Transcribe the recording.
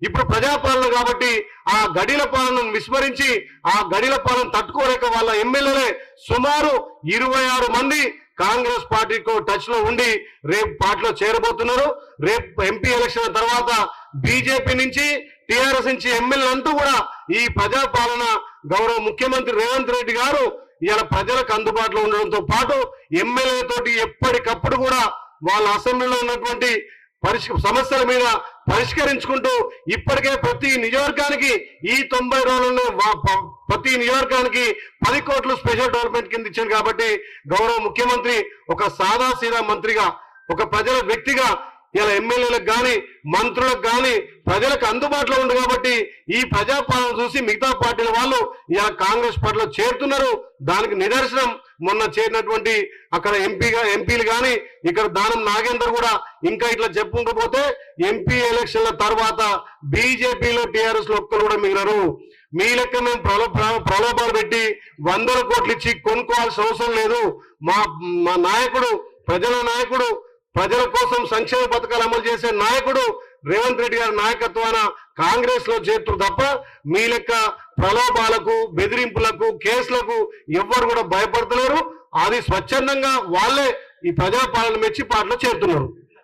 ఇప్పుడు ప్రజాపాలన కాబట్టి ఆ గడిల పాలనను విస్మరించి ఆ గడిల పాలన తట్టుకోలేక వాళ్ళ ఎమ్మెల్యేలే సుమారు 26 మంది కాంగ్రెస్ పార్టీతో టచ్ లో ఉండి రేపు పార్టీలో చేరబోతున్నారు. రేపు ఎంపీ ఎలక్షన్ తర్వాత బీజేపీ నుంచి టీఆర్ఎస్ నుంచి ఎమ్మెల్యేలు అంటూ కూడా ఈ ప్రజాపాలన గౌరవ ముఖ్యమంత్రి రేవంత్ రెడ్డి గారు ఇలా ప్రజలకు అందుబాటులో ఉండడంతో పాటు ఎమ్మెల్యే తోటి ఎప్పటికప్పుడు కూడా వాళ్ళ అసెంబ్లీలో ఉన్నటువంటి సమస్యల మీద పరిష్కరించుకుంటూ ఇప్పటికే ప్రతి నియోజకవర్గానికి ఈ 90 రోజుల్లో ప్రతి నియోజకవర్గానికి 10 కోట్లు స్పెషల్ డెవలప్మెంట్ కింద ఇచ్చారు. కాబట్టి గౌరవ ముఖ్యమంత్రి ఒక సాదా సీదా మంత్రిగా ఒక ప్రజల వ్యక్తిగా ఇలా ఎమ్మెల్యేలకు కానీ మంత్రులకు కానీ ప్రజలకు అందుబాటులో ఉంది కాబట్టి ఈ ప్రజాపాలన చూసి మిగతా పార్టీల వాళ్ళు ఇలా కాంగ్రెస్ పార్టీలో చేరుతున్నారు. దానికి నిదర్శనం మొన్న చేరినటువంటి అక్కడ ఎంపీలు కానీ ఇక్కడ దానం నాగేందర్ కూడా ఇంకా ఇట్లా చెప్పుకుంటూ ఎంపీ ఎలక్షన్ల తర్వాత బీజేపీలో టీఆర్ఎస్ లో ఒక్కరు కూడా మిగిలరు. మీ లెక్క మేము ప్రలోభాలు పెట్టి 100 కోట్లు ఇచ్చి కొనుక్కోవాల్సిన అవసరం లేదు. మా నాయకుడు ప్రజల నాయకుడు ప్రజల కోసం సంక్షేమ పథకాలు అమలు చేసే నాయకుడు రేవంత్ రెడ్డి గారి నాయకత్వాన కాంగ్రెస్ లో చేరుతారు తప్ప మీ లెక్క ప్రలోభాలకు బెదిరింపులకు కేసులకు ఎవ్వరు కూడా భయపడుతున్నారు. అది స్వచ్ఛందంగా వాళ్ళే ఈ ప్రజాపాలన మెచ్చి పాటలో చేరుతున్నారు.